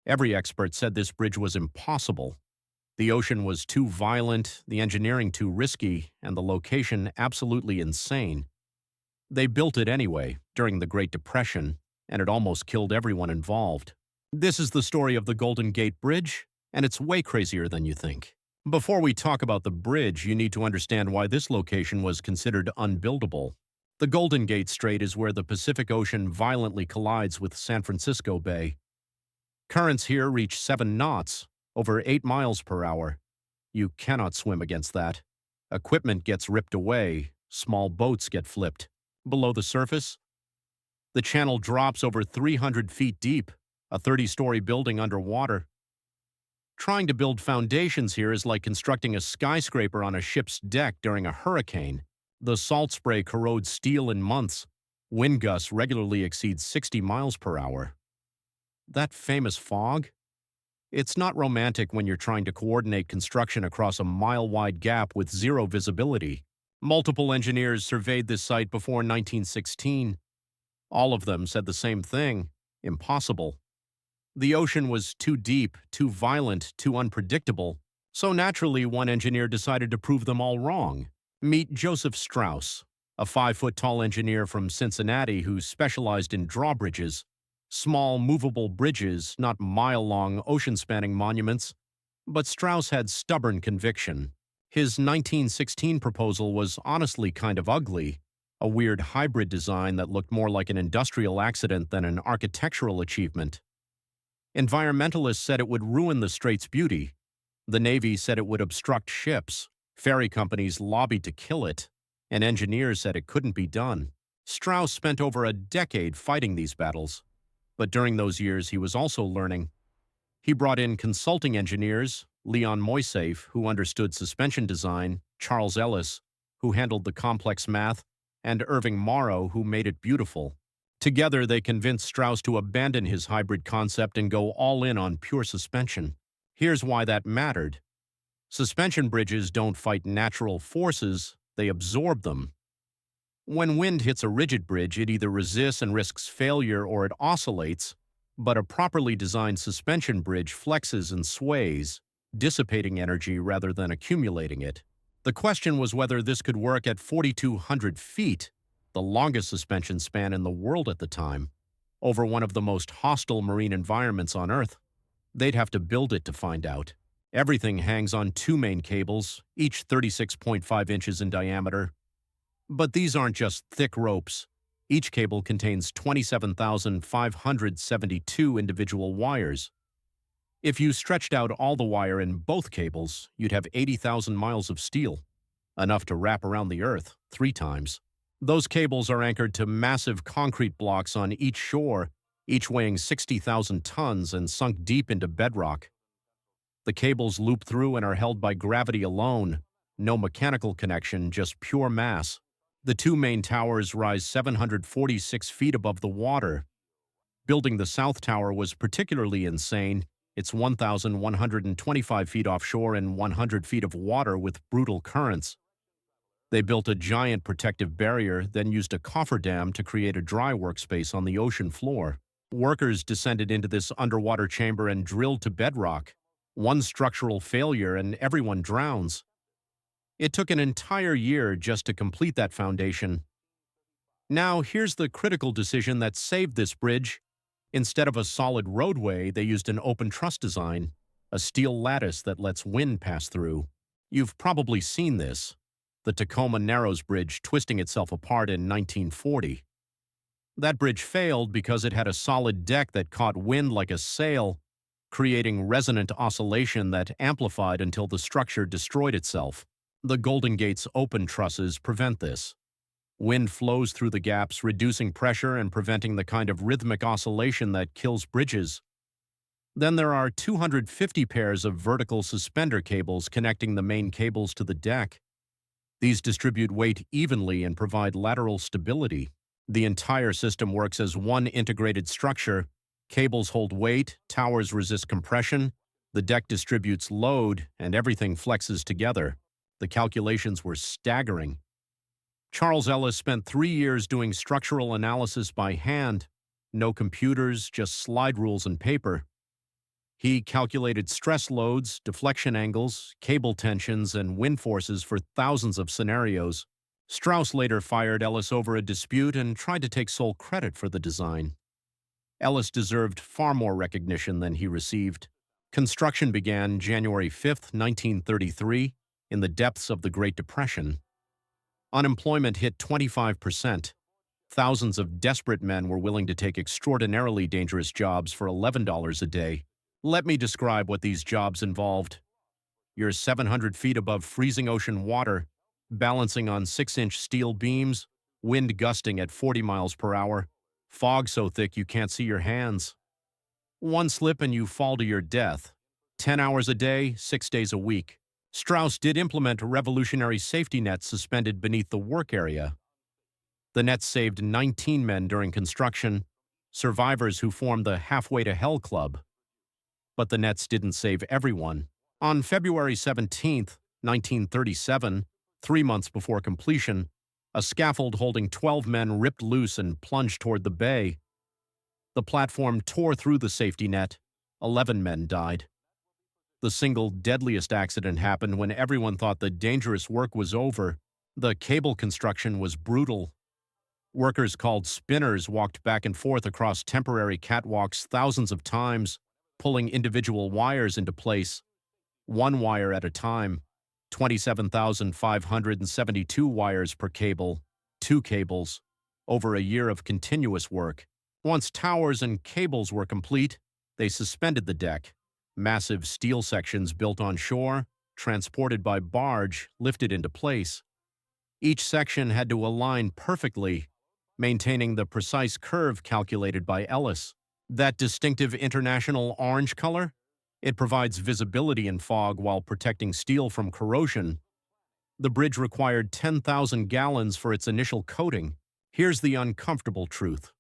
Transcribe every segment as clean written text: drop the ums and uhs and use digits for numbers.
Every expert said this bridge was impossible. The ocean was too violent, the engineering too risky, and the location absolutely insane. They built it anyway, during the Great Depression, and it almost killed everyone involved. This is the story of the Golden Gate Bridge, and it's way crazier than you think. Before we talk about the bridge, you need to understand why this location was considered unbuildable. The Golden Gate Strait is where the Pacific Ocean violently collides with San Francisco Bay. Currents here reach 7 knots, over 8 miles per hour. You cannot swim against that. Equipment gets ripped away, small boats get flipped. Below the surface, the channel drops over 300 feet deep, a 30-story building underwater. Trying to build foundations here is like constructing a skyscraper on a ship's deck during a hurricane. The salt spray corrodes steel in months. Wind gusts regularly exceed 60 miles per hour. That famous fog? It's not romantic when you're trying to coordinate construction across a mile-wide gap with zero visibility. Multiple engineers surveyed this site before 1916. All of them said the same thing: impossible. The ocean was too deep, too violent, too unpredictable, so naturally one engineer decided to prove them all wrong. Meet Joseph Strauss, a 5-foot-tall engineer from Cincinnati who specialized in drawbridges, small, movable bridges, not mile-long, ocean-spanning monuments. But Strauss had stubborn conviction. His 1916 proposal was honestly kind of ugly, a weird hybrid design that looked more like an industrial accident than an architectural achievement. Environmentalists said it would ruin the strait's beauty. The Navy said it would obstruct ships. Ferry companies lobbied to kill it, and engineers said it couldn't be done. Strauss spent over a decade fighting these battles, but during those years he was also learning. He brought in consulting engineers, Leon Moiseeff, who understood suspension design, Charles Ellis, who handled the complex math, and Irving Morrow, who made it beautiful. Together, they convinced Strauss to abandon his hybrid concept and go all in on pure suspension. Here's why that mattered. Suspension bridges don't fight natural forces, they absorb them. When wind hits a rigid bridge, it either resists and risks failure or it oscillates, but a properly designed suspension bridge flexes and sways, dissipating energy rather than accumulating it. The question was whether this could work at 4,200 feet, the longest suspension span in the world at the time, over one of the most hostile marine environments on Earth. They'd have to build it to find out. Everything hangs on 2 main cables, each 36.5 inches in diameter. But these aren't just thick ropes. Each cable contains 27,572 individual wires. If you stretched out all the wire in both cables, you'd have 80,000 miles of steel, enough to wrap around the Earth 3 times. Those cables are anchored to massive concrete blocks on each shore, each weighing 60,000 tons and sunk deep into bedrock. The cables loop through and are held by gravity alone, no mechanical connection, just pure mass. The 2 main towers rise 746 feet above the water. Building the South Tower was particularly insane. It's 1,125 feet offshore and 100 feet of water with brutal currents. They built a giant protective barrier, then used a cofferdam to create a dry workspace on the ocean floor. Workers descended into this underwater chamber and drilled to bedrock. One structural failure and everyone drowns. It took an entire year just to complete that foundation. Now, here's the critical decision that saved this bridge. Instead of a solid roadway, they used an open truss design, a steel lattice that lets wind pass through. You've probably seen this, the Tacoma Narrows Bridge twisting itself apart in 1940. That bridge failed because it had a solid deck that caught wind like a sail, creating resonant oscillation that amplified until the structure destroyed itself. The Golden Gate's open trusses prevent this. Wind flows through the gaps, reducing pressure and preventing the kind of rhythmic oscillation that kills bridges. Then there are 250 pairs of vertical suspender cables connecting the main cables to the deck. These distribute weight evenly and provide lateral stability. The entire system works as one integrated structure. Cables hold weight, towers resist compression, the deck distributes load, and everything flexes together. The calculations were staggering. Charles Ellis spent 3 years doing structural analysis by hand. No computers, just slide rules and paper. He calculated stress loads, deflection angles, cable tensions, and wind forces for thousands of scenarios. Strauss later fired Ellis over a dispute and tried to take sole credit for the design. Ellis deserved far more recognition than he received. Construction began January 5, 1933, in the depths of the Great Depression. Unemployment hit 25%. Thousands of desperate men were willing to take extraordinarily dangerous jobs for $11 a day. Let me describe what these jobs involved. You're 700 feet above freezing ocean water, balancing on 6-inch steel beams, wind gusting at 40 miles per hour, fog so thick you can't see your hands. One slip and you fall to your death. 10 hours a day, 6 days a week. Strauss did implement revolutionary safety nets suspended beneath the work area. The nets saved 19 men during construction, survivors who formed the Halfway to Hell Club. But the nets didn't save everyone. On February 17, 1937, 3 months before completion, a scaffold holding 12 men ripped loose and plunged toward the bay. The platform tore through the safety net. 11 men died. The single deadliest accident happened when everyone thought the dangerous work was over. The cable construction was brutal. Workers called spinners walked back and forth across temporary catwalks thousands of times, pulling individual wires into place, one wire at a time. 27,572 wires per cable, 2 cables, over a year of continuous work. Once towers and cables were complete, they suspended the deck. Massive steel sections built on shore, transported by barge, lifted into place. Each section had to align perfectly, maintaining the precise curve calculated by Ellis. That distinctive international orange color? It provides visibility in fog while protecting steel from corrosion. The bridge required 10,000 gallons for its initial coating. Here's the uncomfortable truth.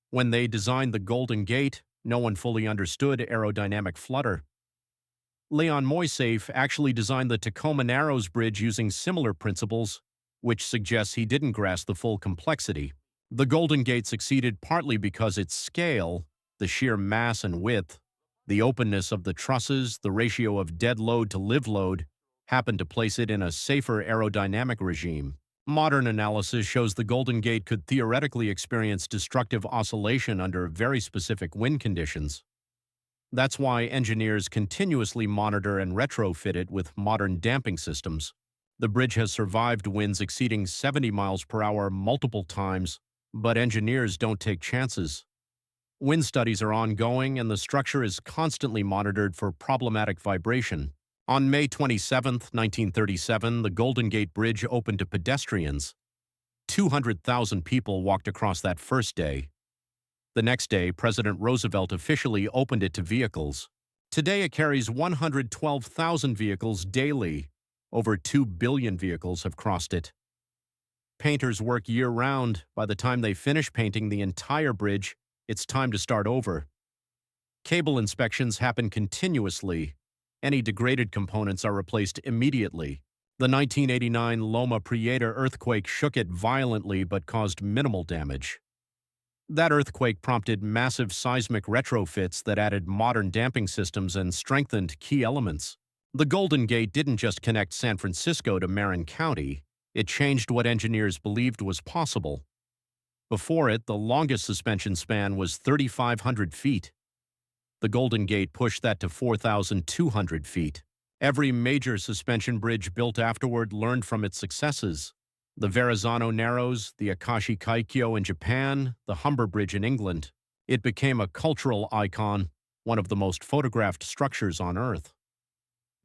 When they designed the Golden Gate, no one fully understood aerodynamic flutter. Leon Moisseiff actually designed the Tacoma Narrows Bridge using similar principles, which suggests he didn't grasp the full complexity. The Golden Gate succeeded partly because its scale, the sheer mass and width, the openness of the trusses, the ratio of dead load to live load, happened to place it in a safer aerodynamic regime. Modern analysis shows the Golden Gate could theoretically experience destructive oscillation under very specific wind conditions. That's why engineers continuously monitor and retrofit it with modern damping systems. The bridge has survived winds exceeding 70 miles per hour multiple times, but engineers don't take chances. Wind studies are ongoing, and the structure is constantly monitored for problematic vibration. On May 27, 1937, the Golden Gate Bridge opened to pedestrians. 200,000 people walked across that first day. The next day, President Roosevelt officially opened it to vehicles. Today, it carries 112,000 vehicles daily. Over 2 billion vehicles have crossed it. Painters work year-round. By the time they finish painting the entire bridge, it's time to start over. Cable inspections happen continuously. Any degraded components are replaced immediately. The 1989 Loma Prieta earthquake shook it violently but caused minimal damage. That earthquake prompted massive seismic retrofits that added modern damping systems and strengthened key elements. The Golden Gate didn't just connect San Francisco to Marin County, it changed what engineers believed was possible. Before it, the longest suspension span was 3,500 feet. The Golden Gate pushed that to 4,200 feet. Every major suspension bridge built afterward learned from its successes. The Verrazzano Narrows, the Akashi Kaikyo in Japan, the Humber Bridge in England. It became a cultural icon, one of the most photographed structures on Earth.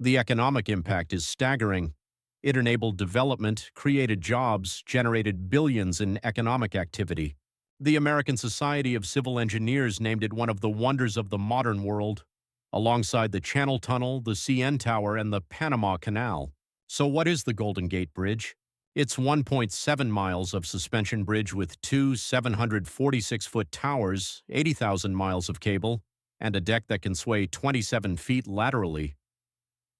The economic impact is staggering. It enabled development, created jobs, generated billions in economic activity. The American Society of Civil Engineers named it one of the wonders of the modern world, alongside the Channel Tunnel, the CN Tower, and the Panama Canal. So what is the Golden Gate Bridge? It's 1.7 miles of suspension bridge with 2 746-foot towers, 80,000 miles of cable, and a deck that can sway 27 feet laterally.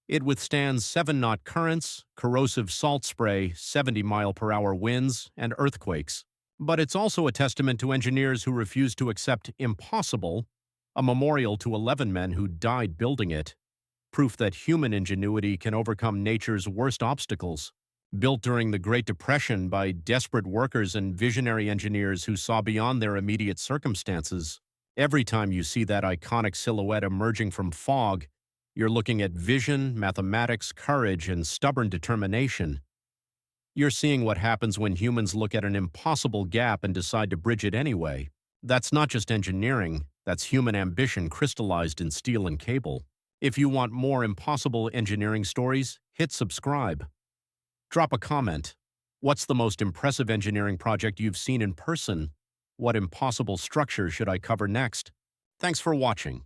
It withstands 7-knot currents, corrosive salt spray, 70-mile-per-hour winds, and earthquakes. But it's also a testament to engineers who refuse to accept impossible a memorial to 11 men who died building it, proof that human ingenuity can overcome nature's worst obstacles. Built during the Great Depression by desperate workers and visionary engineers who saw beyond their immediate circumstances. Every time you see that iconic silhouette emerging from fog, you're looking at vision, mathematics, courage, and stubborn determination. You're seeing what happens when humans look at an impossible gap and decide to bridge it anyway. That's not just engineering, that's human ambition crystallized in steel and cable. If you want more impossible engineering stories, hit subscribe. Drop a comment. What's the most impressive engineering project you've seen in person? What impossible structure should I cover next? Thanks for watching.